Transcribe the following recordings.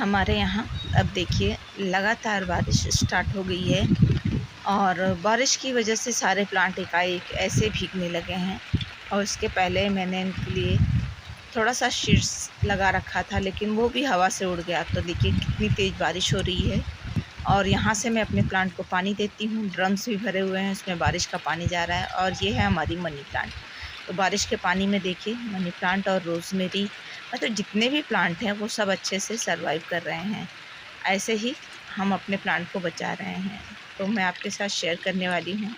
हमारे यहाँ अब देखिए लगातार बारिश स्टार्ट हो गई है और बारिश की वजह से सारे प्लांट एकाएक ऐसे भीगने लगे हैं। और उसके पहले मैंने इनके लिए थोड़ा सा शीट्स लगा रखा था, लेकिन वो भी हवा से उड़ गया। तो देखिए कितनी तेज़ बारिश हो रही है और यहाँ से मैं अपने प्लांट को पानी देती हूँ। ड्रम्स भी भरे हुए हैं, उसमें बारिश का पानी जा रहा है। और ये है हमारी मनी प्लांट। तो बारिश के पानी में देखिए मनी प्लांट और रोज़मेरी, मतलब जितने भी प्लांट हैं वो सब अच्छे से सर्वाइव कर रहे हैं। ऐसे ही हम अपने प्लांट को बचा रहे हैं। तो मैं आपके साथ शेयर करने वाली हूँ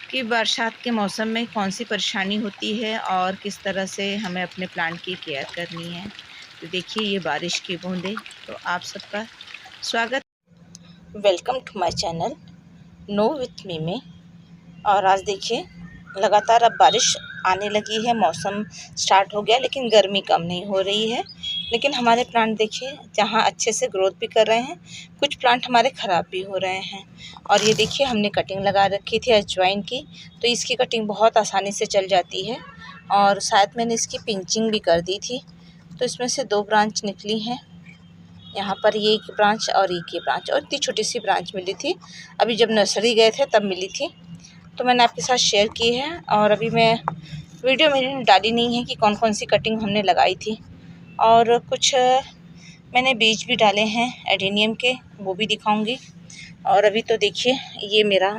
कि बरसात के मौसम में कौन सी परेशानी होती है और किस तरह से हमें अपने प्लांट की केयर करनी है। तो देखिए ये बारिश की बूंदें। तो आप सबका स्वागत, welcome to my channel know with me में। और आज देखिए लगातार अब बारिश आने लगी है, मौसम स्टार्ट हो गया, लेकिन गर्मी कम नहीं हो रही है। लेकिन हमारे प्लांट देखिए जहाँ अच्छे से ग्रोथ भी कर रहे हैं, कुछ प्लांट हमारे ख़राब भी हो रहे हैं। और ये देखिए हमने कटिंग लगा रखी थी अजवाइन की, तो इसकी कटिंग बहुत आसानी से चल जाती है। और शायद मैंने इसकी पिंचिंग भी कर दी थी, तो इसमें से 2 ब्रांच निकली हैं। यहाँ पर ये एक ब्रांच और एक ये ब्रांच, और इतनी छोटी सी ब्रांच मिली थी, अभी जब नर्सरी गए थे तब मिली थी। तो मैंने आपके साथ शेयर की है। और अभी मैं वीडियो मैंने डाली नहीं है कि कौन कौन सी कटिंग हमने लगाई थी। और कुछ मैंने बीज भी डाले हैं एडेनियम के, वो भी दिखाऊंगी। और अभी तो देखिए ये मेरा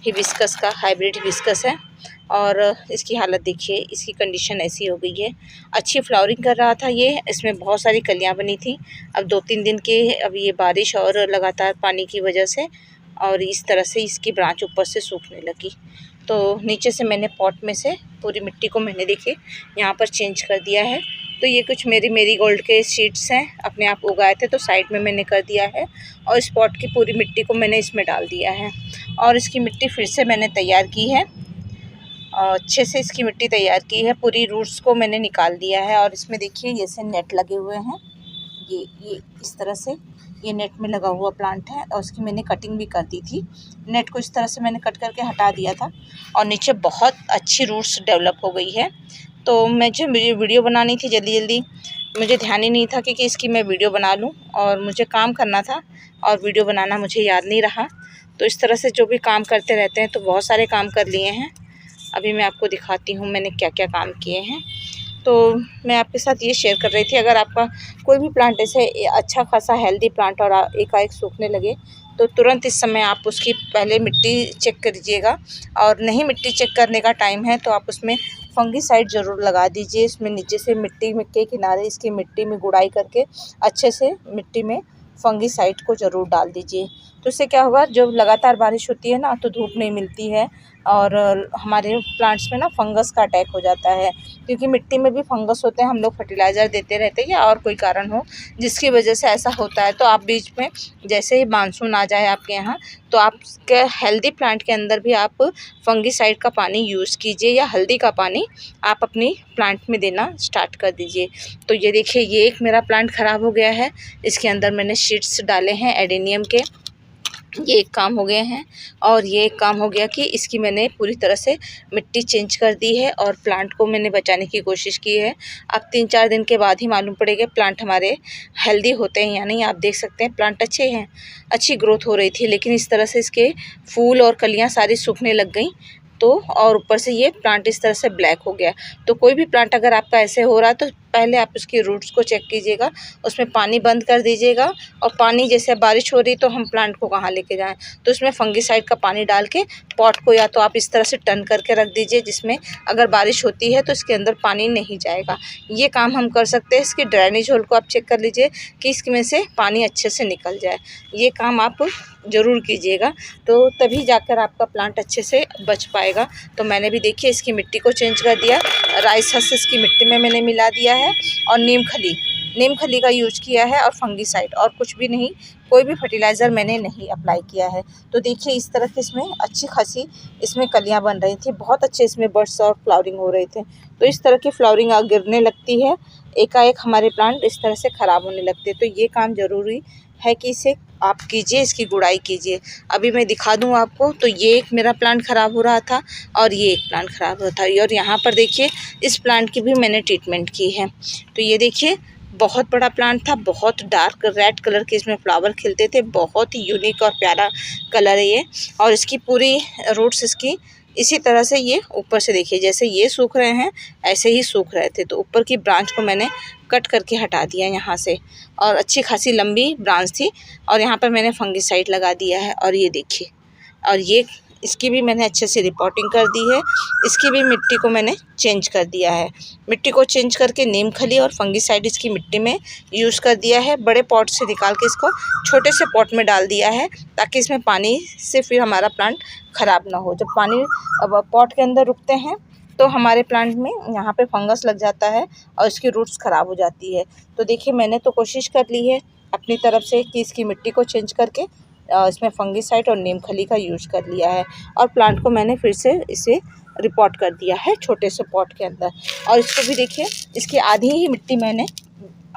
हिबिस्कस का हाइब्रिड हिबिस्कस है और इसकी हालत देखिए, इसकी कंडीशन ऐसी हो गई है। अच्छी फ्लावरिंग कर रहा था ये, इसमें बहुत सारी कलियां बनी थी। अब 2-3 दिन के अब ये बारिश और लगातार पानी की वजह से और इस तरह से इसकी ब्रांच ऊपर से सूखने लगी। तो नीचे से मैंने पॉट में से पूरी मिट्टी को मैंने देखिए यहाँ पर चेंज कर दिया है। तो ये कुछ मेरी मेरीगोल्ड के सीड्स हैं, अपने आप उगाए थे, तो साइड में मैंने कर दिया है। और इस पॉट की पूरी मिट्टी को मैंने इसमें डाल दिया है और इसकी मिट्टी फिर से मैंने तैयार की है और अच्छे से इसकी मिट्टी तैयार की है। पूरी रूट्स को मैंने निकाल दिया है और इसमें देखिए जैसे नेट लगे हुए हैं, ये इस तरह से ये नेट में लगा हुआ प्लांट है। और उसकी मैंने कटिंग भी कर दी थी। नेट को इस तरह से मैंने कट करके हटा दिया था और नीचे बहुत अच्छी रूट्स डेवलप हो गई है। तो मुझे वीडियो बनानी थी जल्दी जल्दी, मुझे ध्यान ही नहीं था कि इसकी मैं वीडियो बना लूं, और मुझे काम करना था और वीडियो बनाना मुझे याद नहीं रहा। तो इस तरह से जो भी काम करते रहते हैं, तो बहुत सारे काम कर लिए हैं। अभी मैं आपको दिखाती हूँ मैंने क्या क्या काम किए हैं। तो मैं आपके साथ ये शेयर कर रही थी, अगर आपका कोई भी प्लांट ऐसे अच्छा खासा हेल्दी प्लांट और एकाएक सूखने लगे, तो तुरंत इस समय आप उसकी पहले मिट्टी चेक करिएगा। और नहीं मिट्टी चेक करने का टाइम है तो आप उसमें फंगीसाइड ज़रूर लगा दीजिए। इसमें नीचे से मिट्टी में के किनारे इसकी मिट्टी में गुड़ाई करके अच्छे से मिट्टी में फंगीसाइड को ज़रूर डाल दीजिए। तो इससे क्या होगा, जब लगातार बारिश होती है ना, तो धूप नहीं मिलती है और हमारे प्लांट्स में ना फंगस का अटैक हो जाता है, क्योंकि मिट्टी में भी फंगस होते हैं। हम लोग फर्टिलाइज़र देते रहते हैं या और कोई कारण हो जिसकी वजह से ऐसा होता है। तो आप बीच में जैसे ही मानसून आ जाए आपके यहाँ, तो आपके हेल्दी प्लांट के अंदर भी आप फंगीसाइड का पानी यूज़ कीजिए या हल्दी का पानी आप अपनी प्लांट में देना स्टार्ट कर दीजिए। तो ये देखिए ये एक मेरा प्लांट ख़राब हो गया है, इसके अंदर मैंने शीट्स डाले हैं एडेनियम के, ये एक काम हो गए हैं। और ये एक काम हो गया कि इसकी मैंने पूरी तरह से मिट्टी चेंज कर दी है और प्लांट को मैंने बचाने की कोशिश की है। अब 3-4 दिन के बाद ही मालूम पड़ेगा प्लांट हमारे हेल्दी होते हैं या नहीं। आप देख सकते हैं प्लांट अच्छे हैं, अच्छी ग्रोथ हो रही थी, लेकिन इस तरह से इसके फूल और कलियां सारी सूखने लग गई। तो और ऊपर से ये प्लांट इस तरह से ब्लैक हो गया। तो कोई भी प्लांट अगर आपका ऐसे हो रहा है, तो पहले आप उसकी रूट्स को चेक कीजिएगा, उसमें पानी बंद कर दीजिएगा। और पानी जैसे बारिश हो रही तो हम प्लांट को कहाँ लेके जाएं, तो उसमें फंगीसाइड का पानी डाल के पॉट को या तो आप इस तरह से टर्न करके रख दीजिए, जिसमें अगर बारिश होती है तो इसके अंदर पानी नहीं जाएगा। ये काम हम कर सकते हैं। इसकी ड्रेनेज होल को आप चेक कर लीजिए कि इसमें से पानी अच्छे से निकल जाए। ये काम आप ज़रूर कीजिएगा, तो तभी जाकर आपका प्लांट अच्छे से बच पाएगा। तो मैंने भी देखिए इसकी मिट्टी को चेंज कर दिया, राइस हस्क इसकी मिट्टी में मैंने मिला दिया है और नीम खली का यूज किया है और फंगीसाइड, और कुछ भी नहीं, कोई भी फर्टिलाइज़र मैंने नहीं अप्लाई किया है। तो देखिए इस तरह के इसमें अच्छी खासी इसमें कलियां बन रही थी, बहुत अच्छे इसमें बड्स और फ्लावरिंग हो रहे थे। तो इस तरह की फ्लावरिंग गिरने लगती है, एकाएक हमारे प्लांट इस तरह से ख़राब होने लगते हैं। तो ये काम ज़रूरी है कि इसे आप कीजिए, इसकी गुड़ाई कीजिए। अभी मैं दिखा दूं आपको, तो ये एक मेरा प्लांट ख़राब हो रहा था और ये एक प्लांट ख़राब हो रहा था। और यहाँ पर देखिए इस प्लांट की भी मैंने ट्रीटमेंट की है। तो ये देखिए बहुत बड़ा प्लांट था, बहुत डार्क रेड कलर के इसमें फ्लावर खिलते थे, बहुत ही यूनिक और प्यारा कलर है ये। और इसकी पूरी रूट्स इसकी इसी तरह से ये ऊपर से देखिए जैसे ये सूख रहे हैं ऐसे ही सूख रहे थे। तो ऊपर की ब्रांच को मैंने कट करके हटा दिया यहाँ से, और अच्छी खासी लंबी ब्रांच थी, और यहाँ पर मैंने फंगिसाइड लगा दिया है। और ये देखिए, और ये इसकी भी मैंने अच्छे से रिपोर्टिंग कर दी है। इसकी भी मिट्टी को मैंने चेंज कर दिया है। मिट्टी को चेंज करके नीम खली और फंगिसाइड इसकी मिट्टी में यूज़ कर दिया है। बड़े पॉट से निकाल के इसको छोटे से पॉट में डाल दिया है, ताकि इसमें पानी से फिर हमारा प्लांट ख़राब ना हो। जब पानी अब पॉट के अंदर रुकते हैं तो हमारे प्लांट में यहाँ पे फंगस लग जाता है और इसकी रूट्स ख़राब हो जाती है। तो देखिए, मैंने तो कोशिश कर ली है अपनी तरफ से कि इसकी मिट्टी को चेंज करके इसमें फंगिसाइड और नीम खली का यूज़ कर लिया है, और प्लांट को मैंने फिर से इसे रिपोर्ट कर दिया है छोटे से पॉट के अंदर। और इसको भी देखिए, इसकी आधी ही मिट्टी मैंने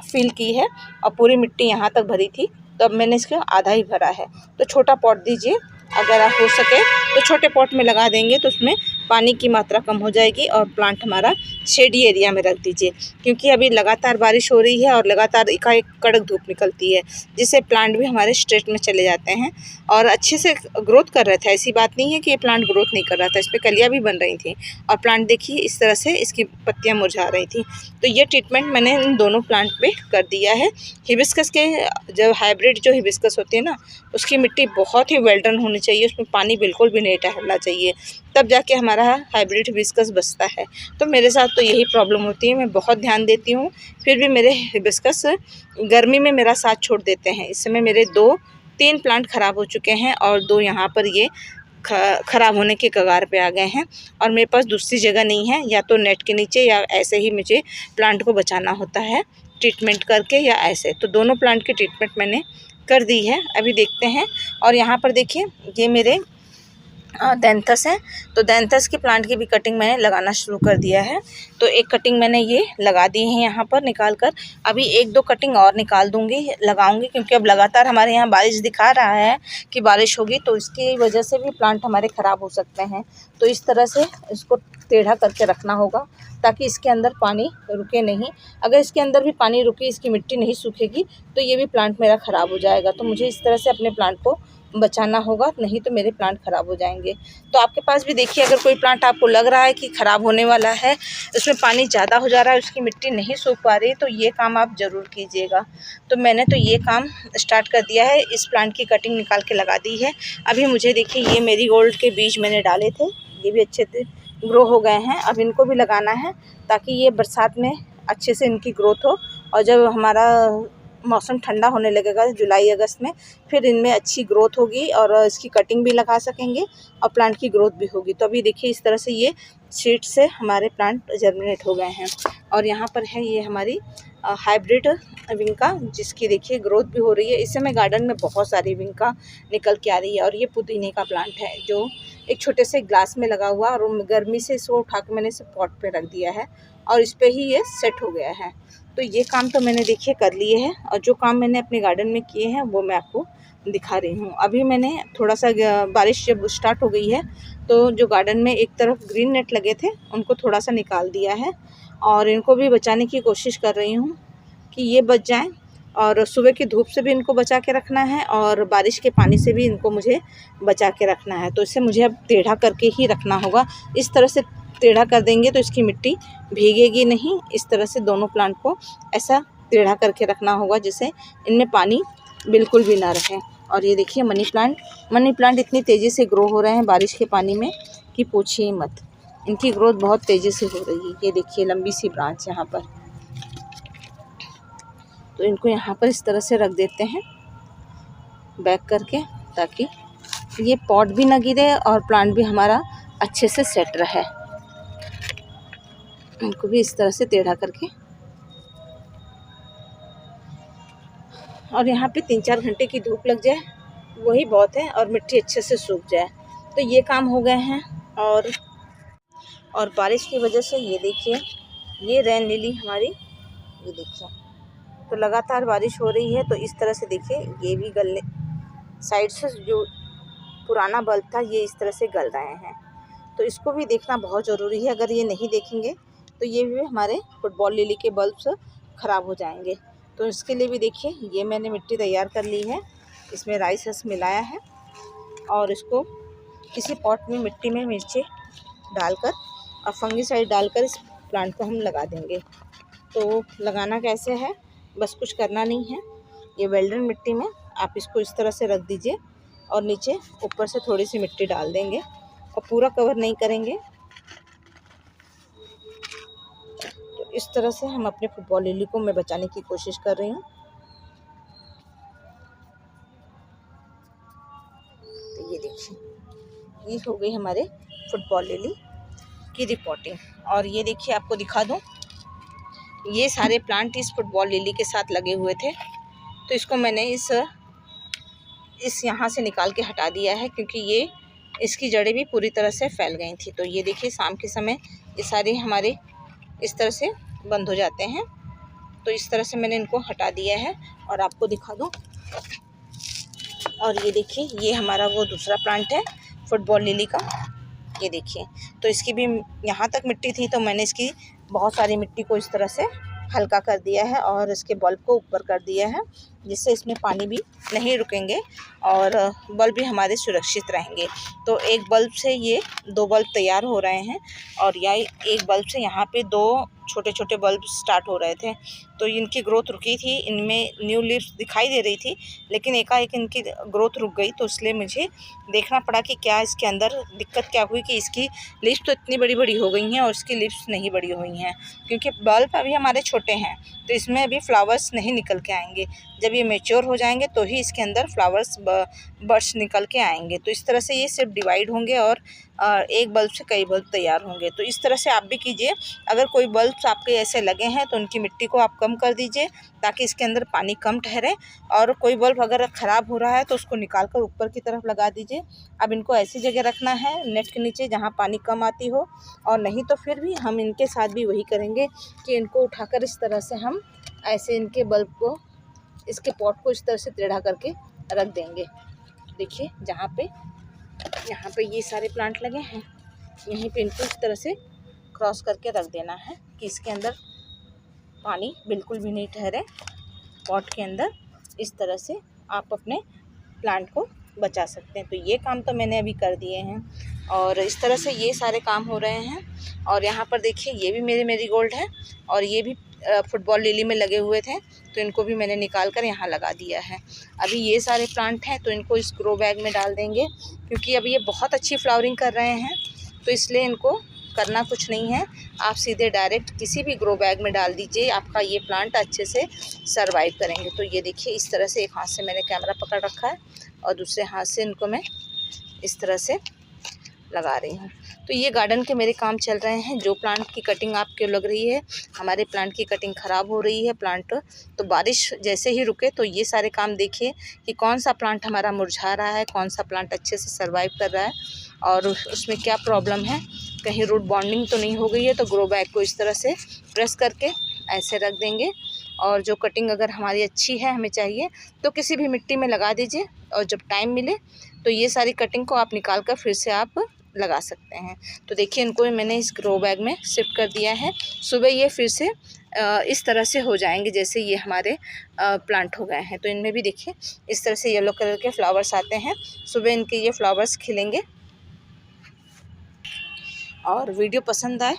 फिल की है और पूरी मिट्टी यहाँ तक भरी थी, तो अब मैंने इसका आधा ही भरा है। तो छोटा पॉट दीजिए, अगर आप हो सके तो छोटे पॉट में लगा देंगे तो उसमें पानी की मात्रा कम हो जाएगी, और प्लांट हमारा शेडी एरिया में रख दीजिए, क्योंकि अभी लगातार बारिश हो रही है और लगातार एकाएक कड़क धूप निकलती है, जिससे प्लांट भी हमारे स्ट्रेट में चले जाते हैं और अच्छे से ग्रोथ कर रहे थे। ऐसी बात नहीं है कि ये प्लांट ग्रोथ नहीं कर रहा था, इस पर कलियाँ भी बन रही थी, और प्लांट देखिए इस तरह से इसकी पत्तियाँ मुरझा रही थी। तो ये ट्रीटमेंट मैंने इन दोनों प्लांट पे कर दिया है। हिबिस्कस के जब हाइब्रिड जो हिबिस्कस होती है ना, उसकी मिट्टी बहुत ही वेल डन होनी चाहिए, उसमें पानी बिल्कुल भी नहीं ठहरना चाहिए, तब जाके हमारा हाइब्रिड हिबिस्कस बचता है। तो मेरे साथ तो यही प्रॉब्लम होती है, मैं बहुत ध्यान देती हूँ, फिर भी मेरे हिबिस्कस गर्मी में मेरा साथ छोड़ देते हैं। इस समय मेरे 2-3 प्लांट ख़राब हो चुके हैं और 2 यहाँ पर ये ख़राब होने के कगार पे आ गए हैं, और मेरे पास दूसरी जगह नहीं है, या तो नेट के नीचे या ऐसे ही मुझे प्लांट को बचाना होता है ट्रीटमेंट करके, या ऐसे। तो दोनों प्लांट की ट्रीटमेंट मैंने कर दी है, अभी देखते हैं। और यहाँ पर देखिए, ये मेरे दैंथस है, तो दैंथस के प्लांट की भी कटिंग मैंने लगाना शुरू कर दिया है। तो एक कटिंग मैंने ये लगा दी है यहाँ पर निकाल कर, अभी 1-2 कटिंग और निकाल दूँगी, लगाऊंगी, क्योंकि अब लगातार हमारे यहाँ बारिश दिखा रहा है कि बारिश होगी, तो इसकी वजह से भी प्लांट हमारे ख़राब हो सकते हैं। तो इस तरह से इसको टेढ़ा करके रखना होगा, ताकि इसके अंदर पानी रुके नहीं। अगर इसके अंदर भी पानी रुके, इसकी मिट्टी नहीं सूखेगी, तो ये भी प्लांट मेरा ख़राब हो जाएगा। तो मुझे इस तरह से अपने प्लांट को बचाना होगा, नहीं तो मेरे प्लांट ख़राब हो जाएंगे। तो आपके पास भी देखिए, अगर कोई प्लांट आपको लग रहा है कि ख़राब होने वाला है, उसमें पानी ज़्यादा हो जा रहा है, उसकी मिट्टी नहीं सूख पा रही, तो ये काम आप ज़रूर कीजिएगा। तो मैंने तो ये काम स्टार्ट कर दिया है, इस प्लांट की कटिंग निकाल के लगा दी है। अभी मुझे देखिए, ये मेरीगोल्ड के बीज मैंने डाले थे, ये भी अच्छे से ग्रो हो गए हैं। अब इनको भी लगाना है, ताकि ये बरसात में अच्छे से इनकी ग्रोथ हो, और जब हमारा मौसम ठंडा होने लगेगा जुलाई अगस्त में, फिर इनमें अच्छी ग्रोथ होगी और इसकी कटिंग भी लगा सकेंगे और प्लांट की ग्रोथ भी होगी। तो अभी देखिए, इस तरह से ये सीड से हमारे प्लांट जर्मिनेट हो गए हैं। और यहाँ पर है ये हमारी हाइब्रिड विंका, जिसकी देखिए ग्रोथ भी हो रही है। इस समय गार्डन में बहुत सारी विंका निकल के आ रही है। और ये पुदीने का प्लांट है, जो एक छोटे से ग्लास में लगा हुआ, और गर्मी से इसको उठा के मैंने इसे पॉट पे रख दिया है, और इस पर ही ये सेट हो गया है। तो ये काम तो मैंने देखिए कर लिए हैं, और जो काम मैंने अपने गार्डन में किए हैं वो मैं आपको दिखा रही हूँ। अभी मैंने थोड़ा सा बारिश जब स्टार्ट हो गई है, तो जो गार्डन में एक तरफ ग्रीन नेट लगे थे उनको थोड़ा सा निकाल दिया है, और इनको भी बचाने की कोशिश कर रही हूँ कि ये बच जाएं। और सुबह की धूप से भी इनको बचा के रखना है, और बारिश के पानी से भी इनको मुझे बचा के रखना है। तो इसे मुझे अब टेढ़ा करके ही रखना होगा। इस तरह से टेढ़ा कर देंगे तो इसकी मिट्टी भीगेगी नहीं। इस तरह से दोनों प्लांट को ऐसा टेढ़ा करके रखना होगा, जिससे इनमें पानी बिल्कुल भी ना रहे। और ये देखिए, मनी प्लांट इतनी तेज़ी से ग्रो हो रहे हैं बारिश के पानी में कि पूछिए मत। इनकी ग्रोथ बहुत तेज़ी से हो रही है। ये देखिए, लंबी सी ब्रांच यहाँ पर। तो इनको यहाँ पर इस तरह से रख देते हैं बैक करके, ताकि ये पॉट भी ना गिरे और प्लांट भी हमारा अच्छे से सेट रहे। इनको भी इस तरह से टेढ़ा करके, और यहाँ पे 3-4 घंटे की धूप लग जाए वही बहुत है, और मिट्टी अच्छे से सूख जाए। तो ये काम हो गए हैं। और बारिश की वजह से ये देखिए, ये रेन लिली हमारी, ये देखिए, तो लगातार बारिश हो रही है, तो इस तरह से देखिए ये भी गलने साइड से जो पुराना बल्ब था ये इस तरह से गल रहे हैं। तो इसको भी देखना बहुत ज़रूरी है। अगर ये नहीं देखेंगे तो ये भी हमारे फुटबॉल लिली के बल्ब्स ख़राब हो जाएंगे। तो इसके लिए भी देखिए ये मैंने मिट्टी तैयार कर ली है, इसमें राइस हस मिलाया है और इसको किसी पॉट में मिट्टी में मिर्ची डालकर और फंगिसाइड डालकर इस प्लांट को हम लगा देंगे। तो लगाना कैसे है, बस कुछ करना नहीं है। ये वेल्डन मिट्टी में आप इसको इस तरह से रख दीजिए और नीचे ऊपर से थोड़ी सी मिट्टी डाल देंगे और पूरा कवर नहीं करेंगे। तो इस तरह से हम अपने फुटबॉल लिली को मैं बचाने की कोशिश कर रही हूँ। तो ये देखिए, ये हो गई हमारे फुटबॉल लिली की रिपोर्टिंग। और ये देखिए आपको दिखा दूँ, ये सारे प्लांट इस फुटबॉल लिली के साथ लगे हुए थे, तो इसको मैंने इस यहाँ से निकाल के हटा दिया है क्योंकि ये इसकी जड़ें भी पूरी तरह से फैल गई थी। तो ये देखिए शाम के समय ये सारे हमारे इस तरह से बंद हो जाते हैं, तो इस तरह से मैंने इनको हटा दिया है और आपको दिखा दूँ। और ये देखिए, ये हमारा वो दूसरा प्लांट है फुटबॉल लिली का, ये देखिए। तो इसकी भी यहाँ तक मिट्टी थी, तो मैंने इसकी बहुत सारी मिट्टी को इस तरह से हल्का कर दिया है और इसके बल्ब को ऊपर कर दिया है, जिससे इसमें पानी भी नहीं रुकेंगे और बल्ब भी हमारे सुरक्षित रहेंगे। तो एक बल्ब से ये 2 बल्ब तैयार हो रहे हैं और या एक बल्ब से यहाँ पे 2 छोटे छोटे बल्ब स्टार्ट हो रहे थे। तो इनकी ग्रोथ रुकी थी, इनमें न्यू लीव्स दिखाई दे रही थी, लेकिन एकाएक इनकी ग्रोथ रुक गई। तो इसलिए मुझे देखना पड़ा कि क्या इसके अंदर दिक्कत क्या हुई कि इसकी लीव्स तो इतनी बड़ी बड़ी हो गई हैं और इसकी लीव्स नहीं बड़ी हुई हैं, क्योंकि बल्ब अभी हमारे छोटे हैं, तो इसमें अभी फ्लावर्स नहीं निकल के आएंगे। जब ये मैच्योर हो जाएंगे तो ही इसके अंदर फ्लावर्स बर्ड्स निकल के आएंगे। तो इस तरह से ये सिर्फ डिवाइड होंगे और एक बल्ब से कई बल्ब तैयार होंगे। तो इस तरह से आप भी कीजिए। अगर कोई बल्ब आपके ऐसे लगे हैं तो उनकी मिट्टी को आप कम कर दीजिए ताकि इसके अंदर पानी कम ठहरे, और कोई बल्ब अगर ख़राब हो रहा है तो उसको निकाल कर ऊपर की तरफ लगा दीजिए। अब इनको ऐसी जगह रखना है नेट के नीचे जहाँ पानी कम आती हो, और नहीं तो फिर भी हम इनके साथ भी वही करेंगे कि इनको उठाकर इस तरह से हम ऐसे इनके बल्ब को, इसके पॉट को इस तरह से टेढ़ा करके रख देंगे। देखिए यहाँ पे ये सारे प्लांट लगे हैं, यहीं पे इनको इस तरह से क्रॉस करके रख देना है कि इसके अंदर पानी बिल्कुल भी नहीं ठहरे पॉट के अंदर। इस तरह से आप अपने प्लांट को बचा सकते हैं। तो ये काम तो मैंने अभी कर दिए हैं और इस तरह से ये सारे काम हो रहे हैं। और यहाँ पर देखिए, ये भी मेरे मेरीगोल्ड है और ये भी फुटबॉल लिली में लगे हुए थे, तो इनको भी मैंने निकाल कर यहाँ लगा दिया है। अभी ये सारे प्लांट हैं तो इनको इस ग्रो बैग में डाल देंगे, क्योंकि अभी ये बहुत अच्छी फ्लावरिंग कर रहे हैं, तो इसलिए इनको करना कुछ नहीं है। आप सीधे डायरेक्ट किसी भी ग्रो बैग में डाल दीजिए, आपका ये प्लांट अच्छे से सरवाइव करेंगे। तो ये देखिए, इस तरह से एक हाथ से मैंने कैमरा पकड़ रखा है और दूसरे हाथ से इनको मैं इस तरह से लगा रही हूँ। तो ये गार्डन के मेरे काम चल रहे हैं। जो प्लांट की कटिंग आपको लग रही है हमारे प्लांट की कटिंग ख़राब हो रही है प्लांट, तो बारिश जैसे ही रुके तो ये सारे काम देखिए कि कौन सा प्लांट हमारा मुरझा रहा है, कौन सा प्लांट अच्छे से सर्वाइव कर रहा है और उसमें क्या प्रॉब्लम है, कहीं रूट बॉन्डिंग तो नहीं हो गई है। तो ग्रो बैग को इस तरह से प्रेस करके ऐसे रख देंगे, और जो कटिंग अगर हमारी अच्छी है हमें चाहिए तो किसी भी मिट्टी में लगा दीजिए, और जब टाइम मिले तो ये सारी कटिंग को आप निकाल कर फिर से आप लगा सकते हैं। तो देखिए, इनको मैंने इस ग्रो बैग में शिफ्ट कर दिया है। सुबह ये फिर से इस तरह से हो जाएंगे जैसे ये हमारे प्लांट हो गए हैं। तो इनमें भी देखिए इस तरह से येलो कलर के फ्लावर्स आते हैं, सुबह इनके ये फ्लावर्स खिलेंगे। और वीडियो पसंद आए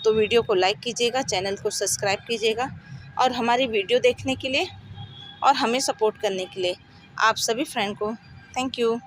तो वीडियो को लाइक कीजिएगा, चैनल को सब्सक्राइब कीजिएगा, और हमारी वीडियो देखने के लिए और हमें सपोर्ट करने के लिए आप सभी फ्रेंड को थैंक यू।